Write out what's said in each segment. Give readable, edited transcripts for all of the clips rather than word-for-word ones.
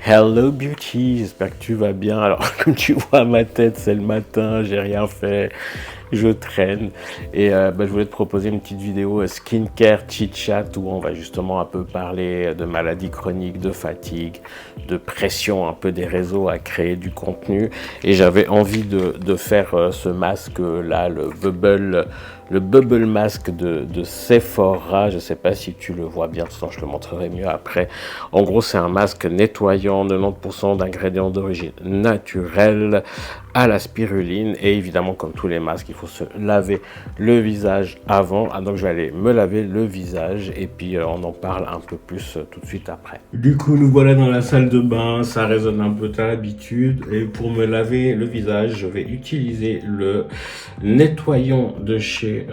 Hello Beauty, j'espère que tu vas bien. Alors comme tu vois ma tête, c'est le matin, j'ai rien fait, je traîne. Et je voulais te proposer une petite vidéo skincare chit-chat où on va justement un peu parler de maladies chroniques, de fatigue, de pression un peu des réseaux à créer du contenu. Et j'avais envie de faire ce masque là, le Bubble Mask de Sephora. Je ne sais pas si tu le vois bien, sinon je te le montrerai mieux après. En gros, c'est un masque nettoyant, 90% d'ingrédients d'origine naturelle à la spiruline. Et évidemment, comme tous les masques, il faut se laver le visage avant. Donc, je vais aller me laver le visage et puis on en parle un peu plus tout de suite après. Du coup, nous voilà dans la salle de bain. Ça résonne un peu à l'habitude. Et pour me laver le visage, je vais utiliser le nettoyant de chez...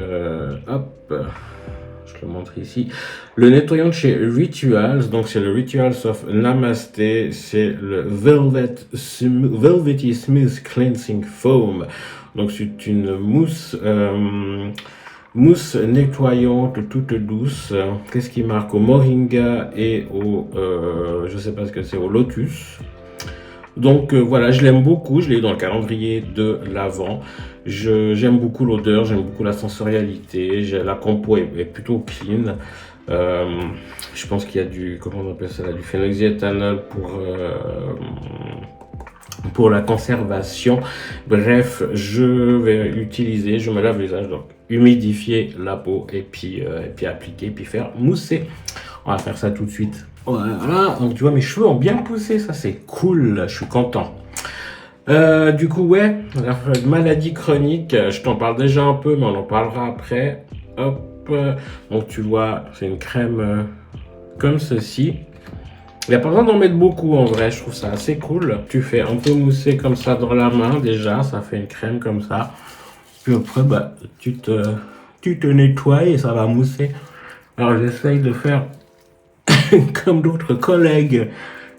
je le montre ici. Le nettoyant de chez Rituals, donc c'est le Rituals of Namasté, c'est le Velvety Smooth Cleansing Foam. Donc c'est une mousse nettoyante toute douce. Qu'est-ce qui marque au moringa et au je sais pas ce que c'est, au lotus. Donc voilà, je l'aime beaucoup, je l'ai eu dans le calendrier de l'Avent. J'aime beaucoup l'odeur, j'aime beaucoup la sensorialité, la compo est plutôt clean. Je pense qu'il y a du, comment on appelle ça là, du phénoxyéthanol pour la conservation. Bref, je me lave le visage, donc humidifier la peau et puis appliquer, puis faire mousser. On va faire ça tout de suite. Voilà, donc tu vois, mes cheveux ont bien poussé, ça c'est cool, je suis content. Du coup, ouais, la maladie chronique, je t'en parle déjà un peu, mais on en parlera après. Hop, donc tu vois, c'est une crème comme ceci. Il n'y a pas besoin d'en mettre beaucoup en vrai, je trouve ça assez cool. Tu fais un peu mousser comme ça dans la main déjà, ça fait une crème comme ça. Puis après, tu te nettoies et ça va mousser. Alors j'essaye de faire comme d'autres collègues,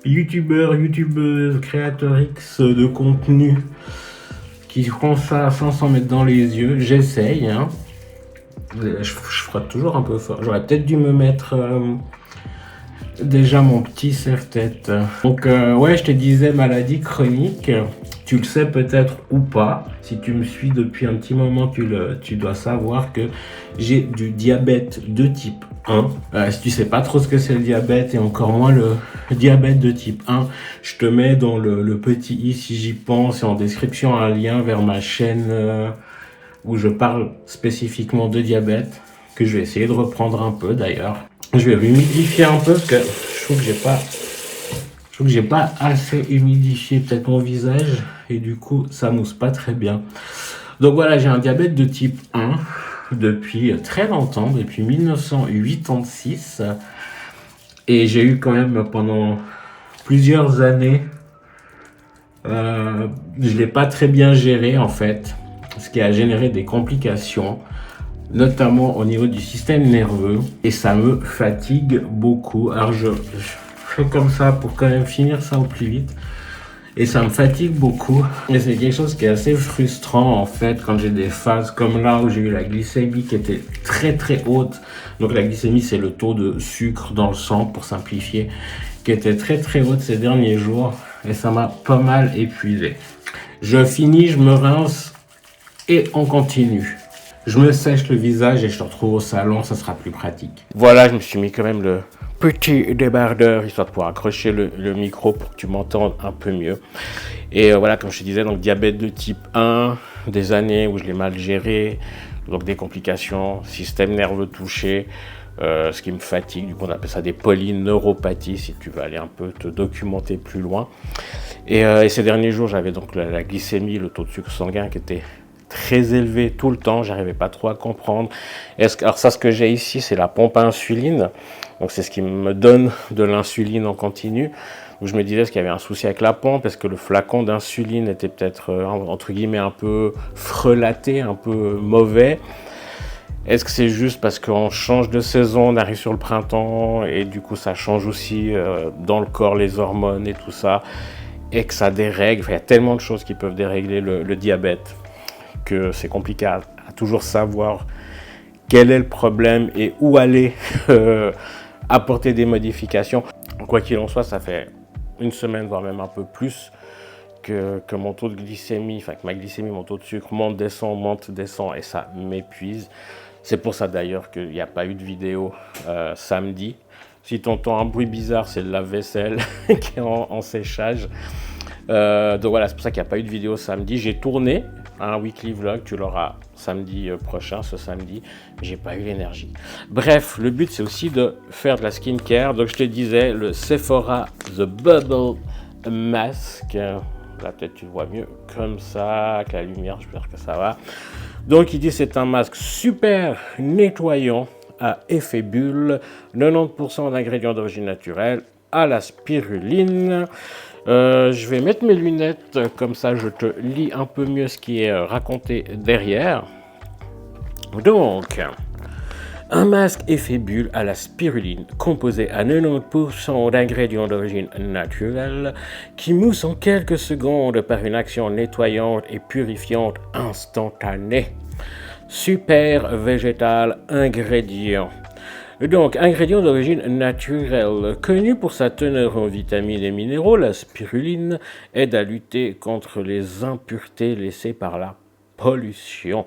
youtubeuses, créateurs X de contenu qui font ça sans s'en mettre dans les yeux. J'essaye, hein. Je frotte toujours un peu fort. J'aurais peut-être dû me mettre déjà mon petit serre-tête. Donc ouais, je te disais maladie chronique. Tu le sais peut-être ou pas. Si tu me suis depuis un petit moment, tu dois savoir que j'ai du diabète de type 1. Si tu sais pas trop ce que c'est le diabète et encore moins le diabète de type 1, je te mets dans le petit i si j'y pense et en description un lien vers ma chaîne où je parle spécifiquement de diabète, que je vais essayer de reprendre un peu d'ailleurs. Je vais humidifier un peu parce que je trouve que j'ai pas assez humidifié peut-être mon visage et du coup ça mousse pas très bien. Donc voilà, j'ai un diabète de type 1 depuis très longtemps, depuis 1986 et j'ai eu quand même pendant plusieurs années, je l'ai pas très bien géré en fait, ce qui a généré des complications, notamment au niveau du système nerveux, et ça me fatigue beaucoup. Alors je fais comme ça pour quand même finir ça au plus vite, et ça me fatigue beaucoup, et c'est quelque chose qui est assez frustrant en fait quand j'ai des phases comme là où j'ai eu la glycémie qui était très très haute. Donc la glycémie, c'est le taux de sucre dans le sang pour simplifier, qui était très très haute ces derniers jours, et ça m'a pas mal épuisé. Je finis, je me rince et on continue. Je me sèche le visage et je te retrouve au salon, ça sera plus pratique. Voilà, je me suis mis quand même le petit débardeur, histoire de pouvoir accrocher le micro pour que tu m'entendes un peu mieux. Et voilà, comme je te disais, donc diabète de type 1, des années où je l'ai mal géré, donc des complications, système nerveux touché, ce qui me fatigue. Du coup, on appelle ça des polyneuropathies, si tu veux aller un peu te documenter plus loin. Et ces derniers jours, j'avais donc la glycémie, le taux de sucre sanguin qui était très élevé tout le temps, j'arrivais pas trop à comprendre. Alors ça, ce que j'ai ici, c'est la pompe à insuline, donc c'est ce qui me donne de l'insuline en continu. Donc je me disais, est-ce qu'il y avait un souci avec la pompe, est-ce que le flacon d'insuline était peut-être entre guillemets un peu frelaté, un peu mauvais, est-ce que c'est juste parce qu'on change de saison, on arrive sur le printemps et du coup ça change aussi dans le corps les hormones et tout ça, et que ça dérègle. Enfin, il y a tellement de choses qui peuvent dérégler le diabète que c'est compliqué à toujours savoir quel est le problème et où aller apporter des modifications. Quoi qu'il en soit, ça fait une semaine, voire même un peu plus, que mon taux de glycémie, enfin que ma glycémie, mon taux de sucre monte, descend, et ça m'épuise. C'est pour ça d'ailleurs qu'il n'y a pas eu de vidéo samedi. Si tu entends un bruit bizarre, c'est le lave-vaisselle qui est en séchage. Donc voilà, c'est pour ça qu'il n'y a pas eu de vidéo samedi. J'ai tourné un weekly vlog, tu l'auras samedi prochain, ce samedi, mais j'ai pas eu l'énergie. Bref, le but c'est aussi de faire de la skincare. Donc je te disais, le Sephora The Bubble Mask. Là peut-être tu le vois mieux comme ça, avec la lumière, j'espère que ça va. Donc il dit c'est un masque super nettoyant à effet bulle, 90% d'ingrédients d'origine naturelle, à la spiruline. Je vais mettre mes lunettes, comme ça je te lis un peu mieux ce qui est raconté derrière. Donc, un masque effet bulle à la spiruline, composé à 90% d'ingrédients d'origine naturelle, qui mousse en quelques secondes par une action nettoyante et purifiante instantanée. Super végétal ingrédient. Donc, ingrédient d'origine naturelle, connu pour sa teneur en vitamines et minéraux, la spiruline aide à lutter contre les impuretés laissées par la pollution.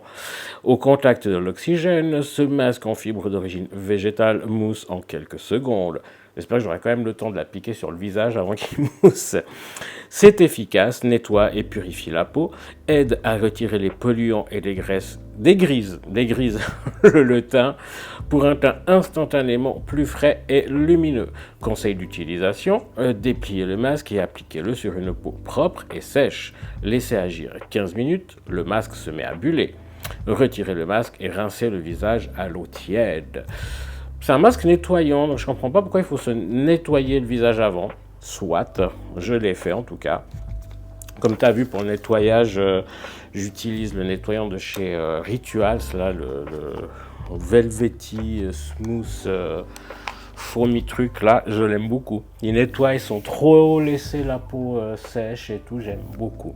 Au contact de l'oxygène, ce masque en fibre d'origine végétale mousse en quelques secondes. J'espère que j'aurai quand même le temps de la piquer sur le visage avant qu'il mousse. C'est efficace, nettoie et purifie la peau, aide à retirer les polluants et les graisses, dégrise le teint pour un teint instantanément plus frais et lumineux. Conseil d'utilisation, déplier le masque et appliquez-le sur une peau propre et sèche. Laissez agir 15 minutes, le masque se met à buller. Retirez le masque et rincez le visage à l'eau tiède. C'est un masque nettoyant, donc je ne comprends pas pourquoi il faut se nettoyer le visage avant. Soit, je l'ai fait en tout cas. Comme tu as vu pour le nettoyage, j'utilise le nettoyant de chez Rituals, là, le Velvety Smooth fourmi truc, là, je l'aime beaucoup. Il nettoie sans trop laisser la peau sèche et tout, j'aime beaucoup.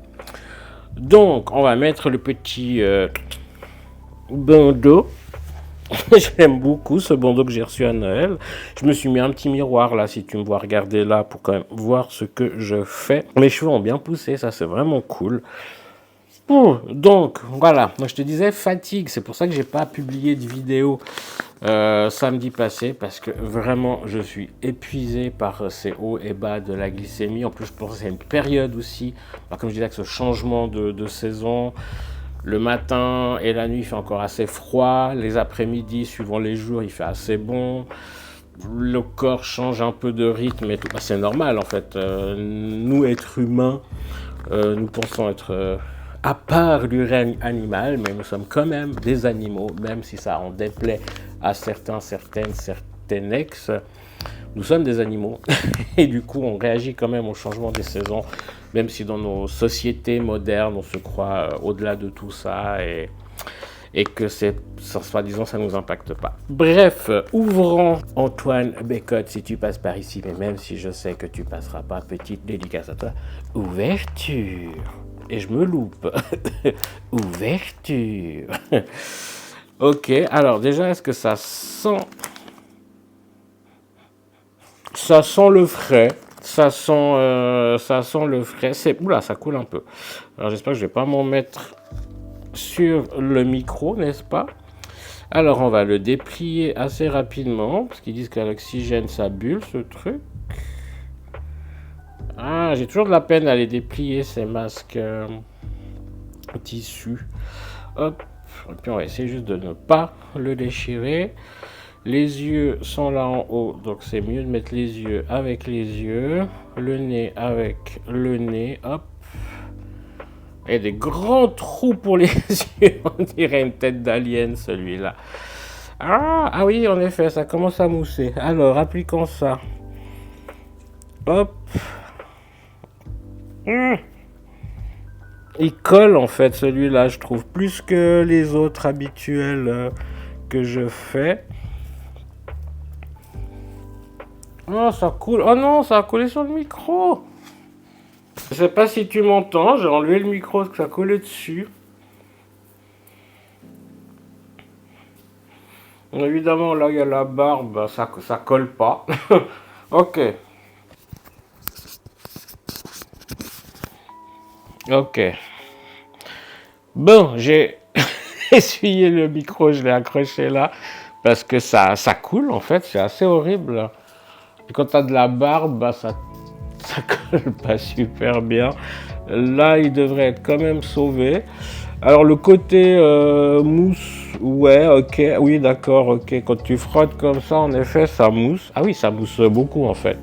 Donc, on va mettre le petit bandeau. J'aime beaucoup ce bandeau que j'ai reçu à Noël. Je me suis mis un petit miroir là, si tu me vois regarder là, pour quand même voir ce que je fais. Mes cheveux ont bien poussé, ça c'est vraiment cool. Donc voilà, moi je te disais fatigue, c'est pour ça que j'ai pas publié de vidéo samedi passé, parce que vraiment je suis épuisé par ces hauts et bas de la glycémie. En plus je pense que c'est une période aussi, comme je disais, avec ce changement de saison. Le matin et la nuit, il fait encore assez froid. Les après-midi, suivant les jours, il fait assez bon. Le corps change un peu de rythme et tout. C'est normal, en fait. Nous, êtres humains, nous pensons être à part du règne animal, mais nous sommes quand même des animaux, même si ça en déplaît à certains ex. Nous sommes des animaux et du coup on réagit quand même au changement des saisons, même si dans nos sociétés modernes on se croit au-delà de tout ça et que soi-disant ça ne nous impacte pas. Bref, ouvrons Antoine Bécotte si tu passes par ici, mais même si je sais que tu passeras pas, petite dédicace à toi. Ouverture. Et je me loupe. Ouverture. Ok, alors déjà est-ce que ça sent... Ça sent le frais, ça sent le frais. Oula, ça coule un peu. Alors j'espère que je vais pas m'en mettre sur le micro, n'est-ce pas? Alors on va le déplier assez rapidement, parce qu'ils disent qu'à l'oxygène ça bulle ce truc. Ah, j'ai toujours de la peine à les déplier ces masques tissu. Hop, et puis on va essayer juste de ne pas le déchirer. Les yeux sont là en haut, donc c'est mieux de mettre les yeux avec les yeux, le nez avec le nez, hop. Et des grands trous pour les yeux, on dirait une tête d'alien celui-là. Ah oui, en effet, ça commence à mousser. Alors, appliquons ça. Hop. Il colle en fait celui-là, je trouve, plus que les autres habituels que je fais. Oh, ça coule. Oh non, ça a collé sur le micro. Je sais pas si tu m'entends, j'ai enlevé le micro parce que ça collait dessus. Évidemment, là, il y a la barbe, ça colle pas. Ok. Ok. Bon, j'ai essuyé le micro, je l'ai accroché là, parce que ça coule en fait, c'est assez horrible. Et quand tu as de la barbe, bah, ça colle pas super bien. Là, il devrait être quand même sauvé. Alors le côté mousse, ouais, ok, oui d'accord, ok. Quand tu frottes comme ça, en effet, ça mousse. Ah oui, ça mousse beaucoup en fait.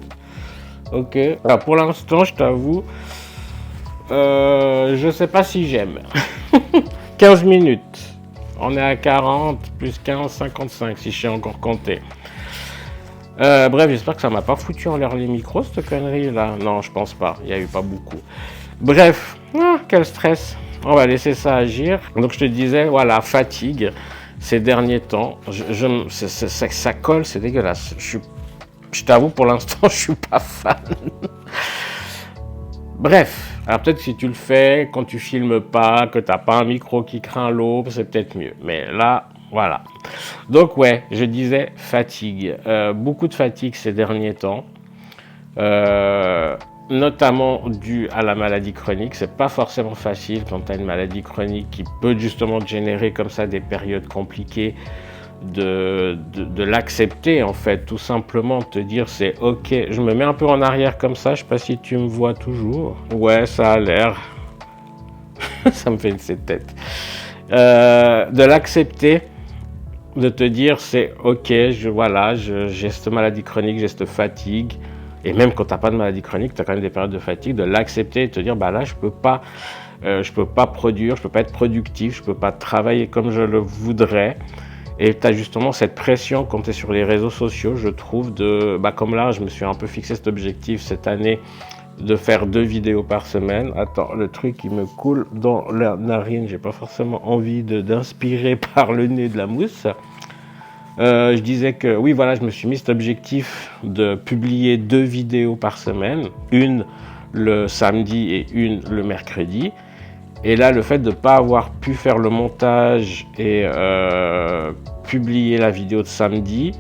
Ok. Alors, pour l'instant, je t'avoue, je sais pas si j'aime. 15 minutes. On est à 40 plus 15, 55 si je sais encore compter. Bref, j'espère que ça m'a pas foutu en l'air les micros, cette connerie là. Non, je pense pas. Il y a eu pas beaucoup. Bref, quel stress. On va laisser ça agir. Donc je te disais, voilà, fatigue ces derniers temps. Ça colle, c'est dégueulasse. Je t'avoue, pour l'instant, je suis pas fan. Bref, alors peut-être que si tu le fais quand tu filmes pas, que t'as pas un micro qui craint l'eau, c'est peut-être mieux. Mais là, voilà. Donc ouais, je disais fatigue. Beaucoup de fatigue ces derniers temps. Notamment dû à la maladie chronique. C'est pas forcément facile quand tu as une maladie chronique qui peut justement te générer comme ça des périodes compliquées de l'accepter en fait, tout simplement te dire c'est ok. Je me mets un peu en arrière comme ça, je sais pas si tu me vois toujours. Ouais, ça a l'air. Ça me fait une tête. De l'accepter, de te dire c'est ok, j'ai cette maladie chronique, j'ai cette fatigue. Et même quand tu n'as pas de maladie chronique, tu as quand même des périodes de fatigue, de l'accepter et de te dire, bah là, je peux pas produire, je peux pas être productif, je peux pas travailler comme je le voudrais. Et tu as justement cette pression quand tu es sur les réseaux sociaux, je trouve, comme là, je me suis un peu fixé cet objectif cette année de faire 2 vidéos par semaine. Attends, le truc, il me coule dans la narine, j'ai pas forcément envie d'inspirer par le nez de la mousse. Je disais que oui, voilà, je me suis mis cet objectif de publier 2 vidéos par semaine, une le samedi et une le mercredi. Et là, le fait de ne pas avoir pu faire le montage et publier la vidéo de samedi,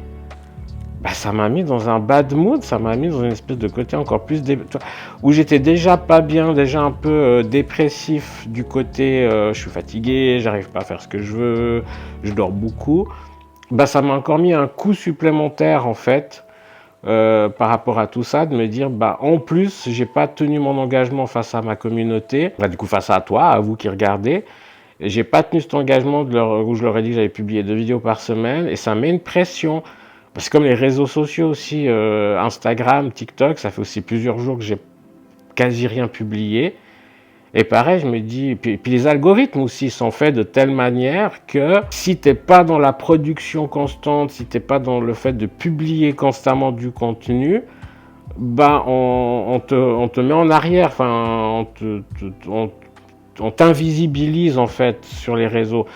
bah, ça m'a mis dans un bad mood, ça m'a mis dans une espèce de côté encore plus où j'étais déjà pas bien, déjà un peu dépressif du côté je suis fatigué, j'arrive pas à faire ce que je veux, je dors beaucoup. Bah, ça m'a encore mis un coup supplémentaire en fait par rapport à tout ça, de me dire bah en plus j'ai pas tenu mon engagement face à ma communauté, bah, du coup face à toi, à vous qui regardez, j'ai pas tenu cet engagement où je leur ai dit que j'allais publier 2 vidéos par semaine et ça met une pression parce que comme les réseaux sociaux aussi, Instagram, TikTok, ça fait aussi plusieurs jours que j'ai quasi rien publié. Et pareil, je me dis, puis les algorithmes aussi sont faits de telle manière que si tu n'es pas dans la production constante, si tu n'es pas dans le fait de publier constamment du contenu, bah on te met en arrière, enfin, on t'invisibilise en fait sur les réseaux.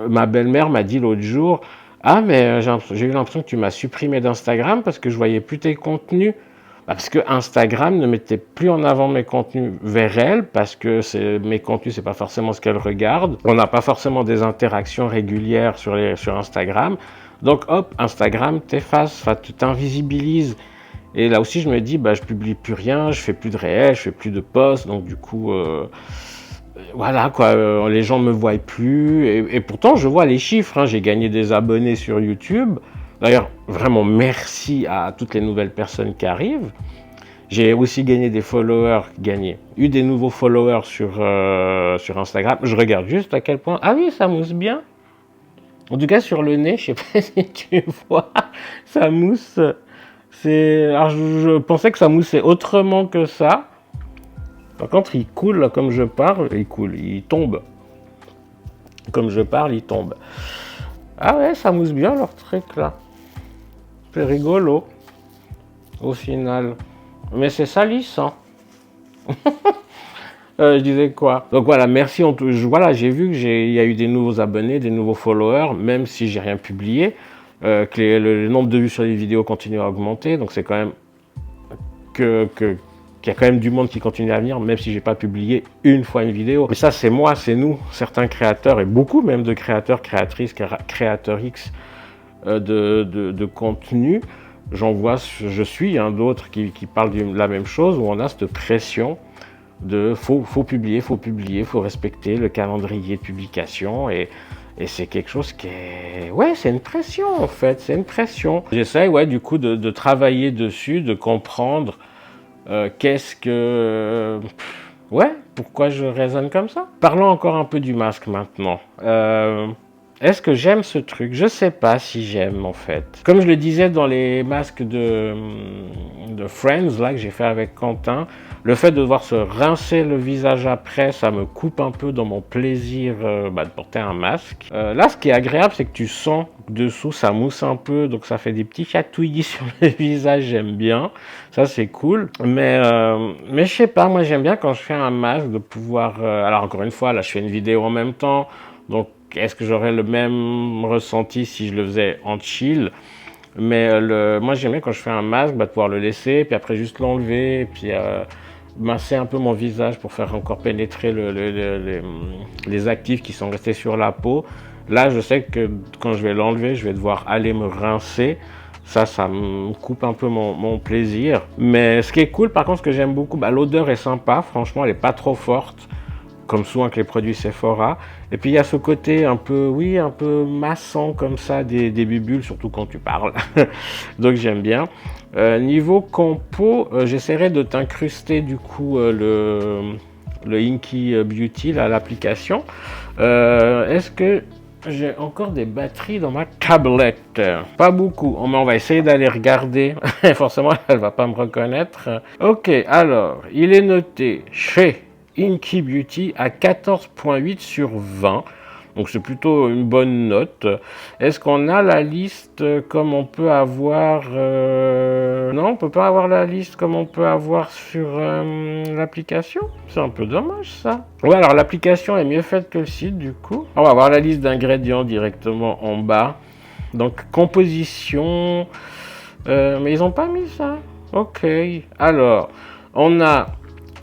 Ma belle-mère m'a dit l'autre jour, ah mais j'ai eu l'impression que tu m'as supprimé d'Instagram parce que je voyais plus tes contenus. Parce que Instagram ne mettait plus en avant mes contenus vers elle, parce que mes contenus, c'est pas forcément ce qu'elle regarde. On n'a pas forcément des interactions régulières sur Instagram. Donc hop, Instagram t'efface, tu t'invisibilises. Et là aussi, je me dis, bah, je publie plus rien, je fais plus de réels, je fais plus de posts, donc du coup, voilà quoi, les gens me voient plus. Et pourtant, je vois les chiffres, hein, j'ai gagné des abonnés sur YouTube. D'ailleurs, vraiment merci à toutes les nouvelles personnes qui arrivent. J'ai aussi gagné des followers, eu des nouveaux followers sur Instagram. Je regarde juste à quel point... Ah oui, ça mousse bien. En tout cas, sur le nez, je sais pas si tu vois, ça mousse. Alors, je pensais que ça moussait autrement que ça. Par contre, il coule comme je parle, il tombe. Comme je parle, il tombe. Ah ouais, ça mousse bien leur truc là. C'est rigolo, au final. Mais c'est salissant. Je disais quoi? Donc voilà, merci. Voilà, j'ai vu qu'il y a eu des nouveaux abonnés, des nouveaux followers, même si j'ai rien publié. Que le nombre de vues sur les vidéos continue à augmenter. Donc c'est quand même qu'il y a quand même du monde qui continue à venir, même si j'ai pas publié une fois une vidéo. Mais ça, c'est moi, c'est nous, certains créateurs, et beaucoup même de créateurs, créatrices, créateurs X de contenu. J'en vois, je suis d'autres qui parlent de la même chose, où on a cette pression faut publier, faut respecter le calendrier de publication et c'est quelque chose qui est... Ouais, c'est une pression en fait, c'est une pression. J'essaie, ouais, du coup, de travailler dessus, de comprendre qu'est-ce que... Ouais, pourquoi je raisonne comme ça? Parlons encore un peu du masque maintenant. Est-ce que j'aime ce truc? Je sais pas si j'aime en fait. Comme je le disais dans les masques de Friends là que j'ai fait avec Quentin, le fait de devoir se rincer le visage après, ça me coupe un peu dans mon plaisir de porter un masque. Là, ce qui est agréable, c'est que tu sens dessous, ça mousse un peu, donc ça fait des petits chatouillis sur le visage, j'aime bien. Ça, c'est cool. Mais je sais pas, moi j'aime bien quand je fais un masque de pouvoir... alors encore une fois, là je fais une vidéo en même temps, donc est-ce que j'aurais le même ressenti si je le faisais en chill? Mais moi j'aime bien quand je fais un masque, de pouvoir le laisser, puis après juste l'enlever, puis masser un peu mon visage pour faire encore pénétrer les actifs qui sont restés sur la peau. Là, je sais que quand je vais l'enlever, je vais devoir aller me rincer. Ça me coupe un peu mon plaisir. Mais ce qui est cool, par contre, ce que j'aime beaucoup, l'odeur est sympa. Franchement, elle n'est pas trop forte, comme souvent avec les produits Sephora. Et puis, il y a ce côté un peu, oui, un peu massant comme ça, des bulles, surtout quand tu parles. Donc, j'aime bien. Niveau compo, j'essaierai de t'incruster, du coup, le Inky Beauty, là, l'application. Est-ce que j'ai encore des batteries dans ma tablette? Pas beaucoup, mais on va essayer d'aller regarder. Forcément, elle va pas me reconnaître. Ok, alors, il est noté chez Inky Beauty à 14,8 sur 20. Donc c'est plutôt une bonne note. Est-ce qu'on a la liste comme on peut avoir... Non, on peut pas avoir la liste comme on peut avoir sur l'application. C'est un peu dommage ça. Ouais, alors l'application est mieux faite que le site du coup. On va avoir la liste d'ingrédients directement en bas. Donc composition... mais ils ont pas mis ça. Ok. Alors, on a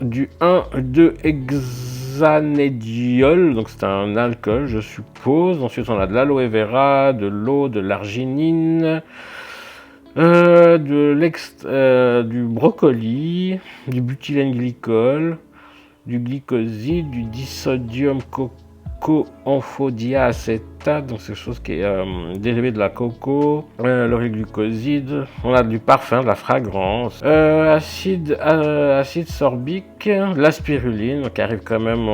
du 1,2 hexanédiol, donc c'est un alcool, je suppose. Ensuite, on a de l'aloe vera, de l'eau, de l'arginine, du brocoli, du butylène glycol, du glycoside, du disodium coco-amphodiacétate, donc c'est quelque chose qui est dérivé de la coco, le glucoside, on a du parfum, de la fragrance, acide sorbique, la spiruline, qui arrive quand même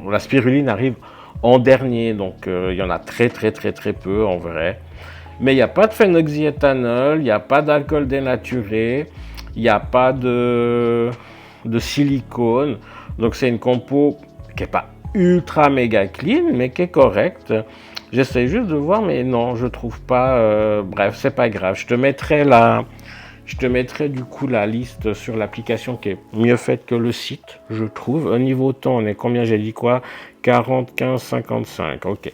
la spiruline arrive en dernier, donc il y en a très peu en vrai. Mais il n'y a pas de phénoxyéthanol, il n'y a pas d'alcool dénaturé, il n'y a pas de silicone, donc c'est une compo qui n'est pas ultra méga clean, mais qui est correct. J'essaie juste de voir, mais non, je trouve pas. Bref, c'est pas grave. Je te mettrai du coup la liste sur l'application qui est mieux faite que le site, je trouve. Au niveau temps, on est combien? J'ai dit quoi? 40, 15, 55. Ok.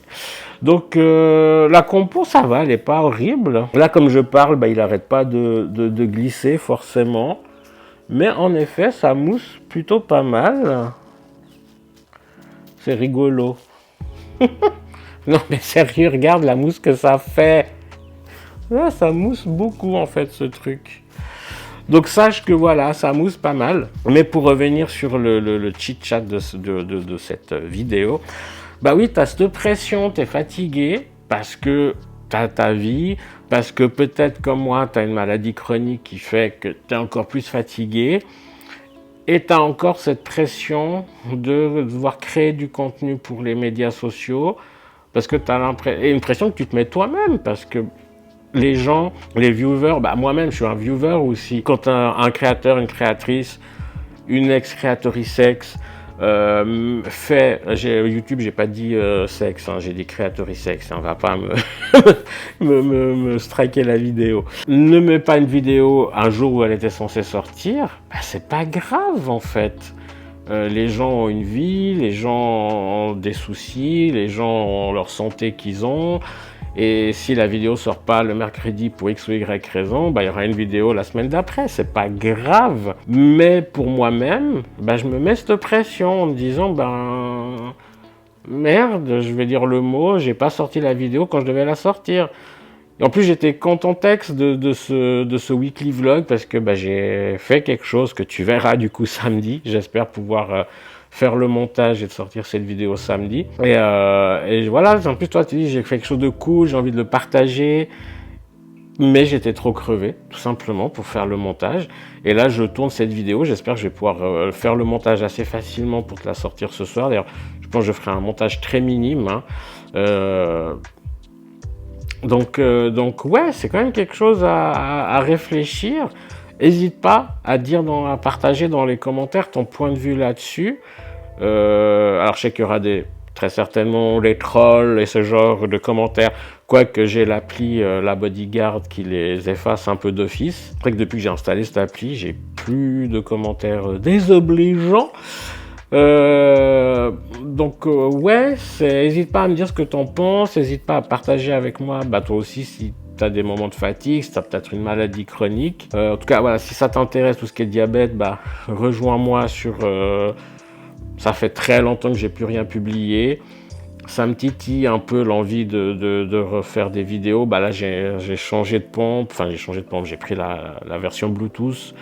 Donc la compo, ça va, elle est pas horrible. Là, comme je parle, il arrête pas de glisser forcément. Mais en effet, ça mousse plutôt pas mal. C'est rigolo. Non mais sérieux, regarde la mousse que ça fait. Ouais, ça mousse beaucoup en fait ce truc. Donc sache que voilà, ça mousse pas mal. Mais pour revenir sur le chit-chat de cette vidéo, oui, tu as cette pression, tu es fatigué parce que tu as ta vie, parce que peut-être comme moi, tu as une maladie chronique qui fait que tu es encore plus fatigué. Et tu as encore cette pression de devoir créer du contenu pour les médias sociaux, parce que tu as une pression que tu te mets toi-même, parce que les gens, les viewers, moi-même je suis un viewer aussi. Quand un créateur, une créatrice, une ex-créatrice YouTube, j'ai pas dit sexe, j'ai dit créatrice, on va pas me striker la vidéo. Ne mets pas une vidéo un jour où elle était censée sortir, c'est pas grave en fait. Les gens ont une vie, les gens ont des soucis, les gens ont leur santé qu'ils ont. Et si la vidéo sort pas le mercredi pour X ou Y raison, il y aura une vidéo la semaine d'après, c'est pas grave. Mais pour moi-même, je me mets cette pression en me disant, merde, je vais dire le mot, j'ai pas sorti la vidéo quand je devais la sortir. Et en plus, j'étais content texte de ce weekly vlog parce que bah, j'ai fait quelque chose que tu verras du coup samedi. J'espère pouvoir faire le montage et de sortir cette vidéo samedi. Et voilà, en plus toi tu dis j'ai fait quelque chose de cool, j'ai envie de le partager. Mais j'étais trop crevé, tout simplement, pour faire le montage. Et là, je tourne cette vidéo. J'espère que je vais pouvoir faire le montage assez facilement pour te la sortir ce soir. D'ailleurs, je pense que je ferai un montage très minime. Hein. Donc ouais, c'est quand même quelque chose à réfléchir. N'hésite pas à dire, à partager dans les commentaires ton point de vue là-dessus. Alors, je sais qu'il y aura très certainement les trolls et ce genre de commentaires. Quoique j'ai l'appli, la Bodyguard, qui les efface un peu d'office. C'est vrai que depuis que j'ai installé cette appli, j'ai plus de commentaires désobligeants. Ouais, n'hésite pas à me dire ce que t'en penses, n'hésite pas à partager avec moi, bah toi aussi si t'as des moments de fatigue, si t'as peut-être une maladie chronique. En tout cas, voilà, si ça t'intéresse tout ce qui est diabète, bah rejoins-moi sur... ça fait très longtemps que j'ai plus rien publié. Ça me titille un peu l'envie de refaire des vidéos. Bah là, j'ai changé de pompe. Enfin, j'ai pris la version Bluetooth.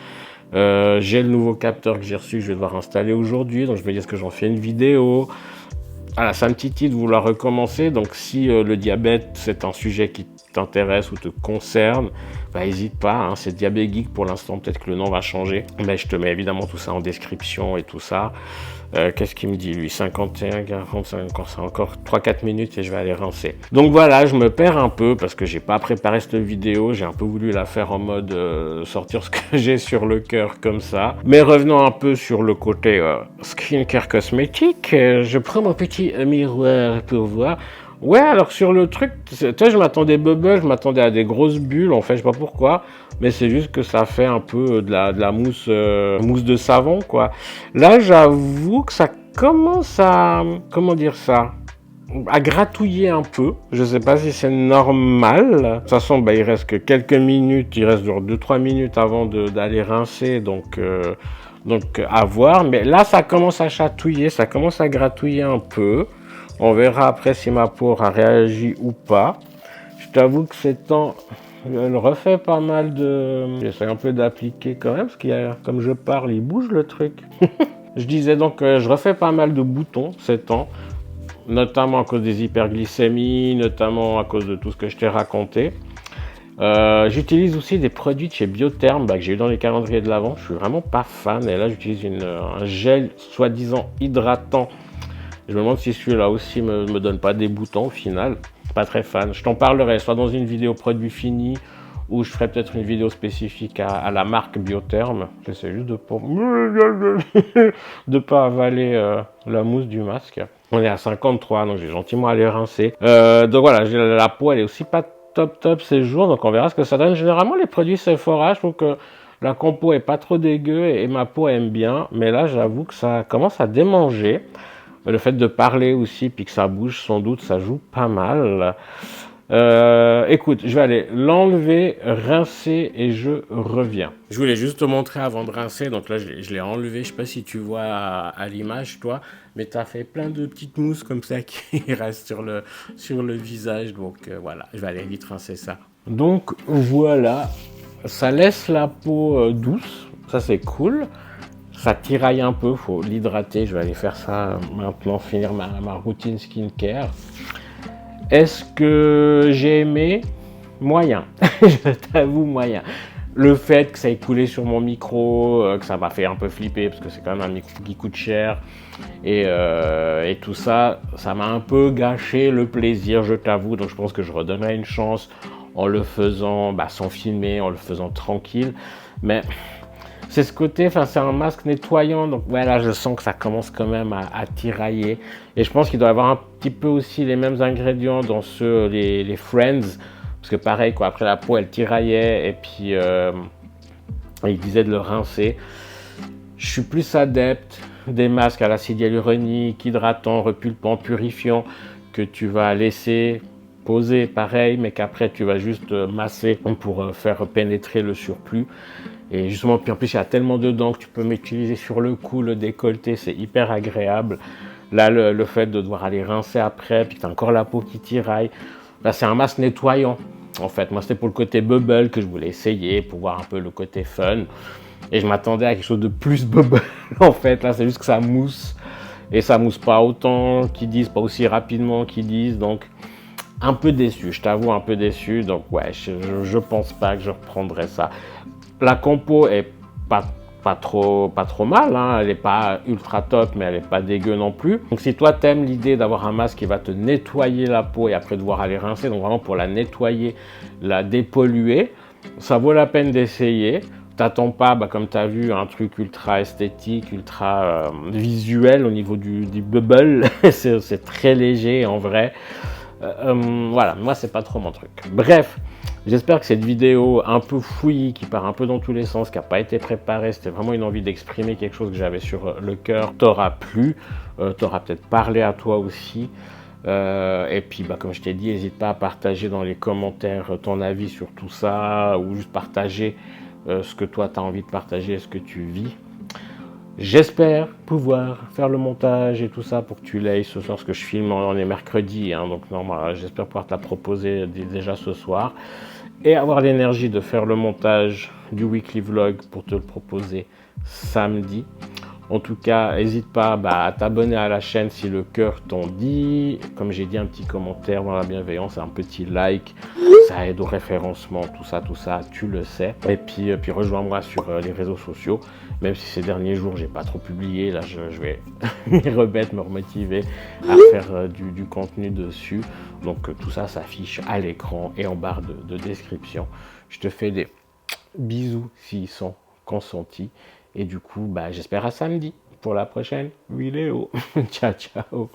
J'ai le nouveau capteur que j'ai reçu, que je vais devoir installer aujourd'hui. Donc, je me dis, est-ce que j'en fais une vidéo? Voilà, ça me titille de vouloir recommencer. Donc, si le diabète, c'est un sujet qui t'intéresse ou te concerne, bah, n'hésite pas. Hein, c'est Diabet Geek pour l'instant. Peut-être que le nom va changer. Mais je te mets évidemment tout ça en description et tout ça. Qu'est-ce qu'il me dit lui? 51, 45, c'est encore 3-4 minutes et je vais aller rincer. Donc voilà, je me perds un peu parce que j'ai pas préparé cette vidéo. J'ai un peu voulu la faire en mode sortir ce que j'ai sur le cœur comme ça. Mais revenons un peu sur le côté skincare cosmétique. Je prends mon petit miroir pour voir. Ouais, alors sur le truc, tu sais, je m'attendais bubble, je m'attendais à des grosses bulles, en fait, je sais pas pourquoi, mais c'est juste que ça fait un peu de la mousse, mousse de savon, quoi. Là, j'avoue que ça commence à, comment dire ça, à gratouiller un peu. Je sais pas si c'est normal. De toute façon, bah, il reste que quelques minutes, il reste genre 2-3 minutes avant d'aller rincer, donc à voir. Mais là, ça commence à chatouiller, ça commence à gratouiller un peu. On verra après si ma peau a réagi ou pas. Je t'avoue que ces temps, elle refait pas mal de... J'essaie un peu d'appliquer quand même, parce qu'il y a, comme je parle, il bouge le truc. Je disais donc, je refais pas mal de boutons ces temps, notamment à cause des hyperglycémies, notamment à cause de tout ce que je t'ai raconté. J'utilise aussi des produits de chez Biotherm que j'ai eu dans les calendriers de l'Avent. Je suis vraiment pas fan, et là j'utilise un gel soi-disant hydratant. Je me demande si celui-là aussi me donne pas des boutons au final. Pas très fan. Je t'en parlerai soit dans une vidéo produit fini ou je ferai peut-être une vidéo spécifique à la marque Biotherm. J'essaie juste de pas avaler la mousse du masque. On est à 53, donc j'ai gentiment allé rincer. Donc voilà, la peau elle est aussi pas top ces jours, donc on verra ce que ça donne. Généralement les produits Sephora, je trouve que la compo est pas trop dégueu et ma peau aime bien, mais là j'avoue que ça commence à démanger. Le fait de parler aussi, puis que ça bouge, sans doute, ça joue pas mal. Écoute, je vais aller l'enlever, rincer et je reviens. Je voulais juste te montrer avant de rincer, donc là je l'ai enlevé, je sais pas si tu vois à l'image toi, mais tu as fait plein de petites mousses comme ça qui restent sur le visage, donc voilà, je vais aller vite rincer ça. Donc voilà, ça laisse la peau douce, ça c'est cool. Ça tiraille un peu, faut l'hydrater. Je vais aller faire ça maintenant, finir ma routine skincare. Est-ce que j'ai aimé? Moyen. Je t'avoue, moyen. Le fait que ça ait coulé sur mon micro, que ça m'a fait un peu flipper parce que c'est quand même un micro qui coûte cher et tout ça, ça m'a un peu gâché le plaisir, je t'avoue. Donc je pense que je redonnerai une chance en le faisant sans filmer, en le faisant tranquille. Mais c'est ce côté, c'est un masque nettoyant, donc voilà, je sens que ça commence quand même à tirailler. Et je pense qu'il doit y avoir un petit peu aussi les mêmes ingrédients dans les Friends, parce que pareil, quoi, après la peau, elle tiraillait, et puis il disait de le rincer. Je suis plus adepte des masques à l'acide hyaluronique, hydratant, repulpant, purifiant, que tu vas laisser poser pareil, mais qu'après tu vas juste masser pour faire pénétrer le surplus. Et justement, puis en plus, il y a tellement dedans que tu peux m'utiliser sur le cou, le décolleté, c'est hyper agréable. Là, le fait de devoir aller rincer après, puis tu as encore la peau qui tiraille. Là, c'est un masque nettoyant. En fait, moi, c'était pour le côté bubble que je voulais essayer, pour voir un peu le côté fun. Et je m'attendais à quelque chose de plus bubble, en fait. Là, c'est juste que ça mousse. Et ça mousse pas autant qu'ils disent, pas aussi rapidement qu'ils disent. Donc, un peu déçu, je t'avoue, un peu déçu. Donc, ouais, je pense pas que je reprendrai ça. La compo est pas trop mal, hein. Elle n'est pas ultra top, mais elle n'est pas dégueu non plus. Donc si toi t'aimes l'idée d'avoir un masque qui va te nettoyer la peau et après devoir aller rincer, donc vraiment pour la nettoyer, la dépolluer, ça vaut la peine d'essayer. T'attends pas, comme tu as vu, un truc ultra esthétique, ultra visuel au niveau du bubble. C'est très léger en vrai. Voilà, moi c'est pas trop mon truc. Bref, j'espère que cette vidéo un peu fouillie, qui part un peu dans tous les sens, qui n'a pas été préparée, c'était vraiment une envie d'exprimer quelque chose que j'avais sur le cœur, t'aura plu, t'aura peut-être parlé à toi aussi. Et puis comme je t'ai dit, n'hésite pas à partager dans les commentaires ton avis sur tout ça, ou juste partager ce que toi tu as envie de partager, ce que tu vis. J'espère pouvoir faire le montage et tout ça pour que tu l'aies ce soir, parce que je filme, on est mercredi, hein, donc normalement, j'espère pouvoir te la proposer déjà ce soir et avoir l'énergie de faire le montage du weekly vlog pour te le proposer samedi. En tout cas, n'hésite pas à t'abonner à la chaîne si le cœur t'en dit. Comme j'ai dit, un petit commentaire dans la bienveillance, un petit like, ça aide au référencement, tout ça, tu le sais. Et puis rejoins-moi sur les réseaux sociaux, même si ces derniers jours, j'ai pas trop publié. Là, je vais m'y remettre, me remotiver à faire du contenu dessus. Donc tout ça s'affiche à l'écran et en barre de description. Je te fais des bisous s'ils sont consentis. Et du coup, j'espère à samedi pour la prochaine vidéo. Ciao, ciao.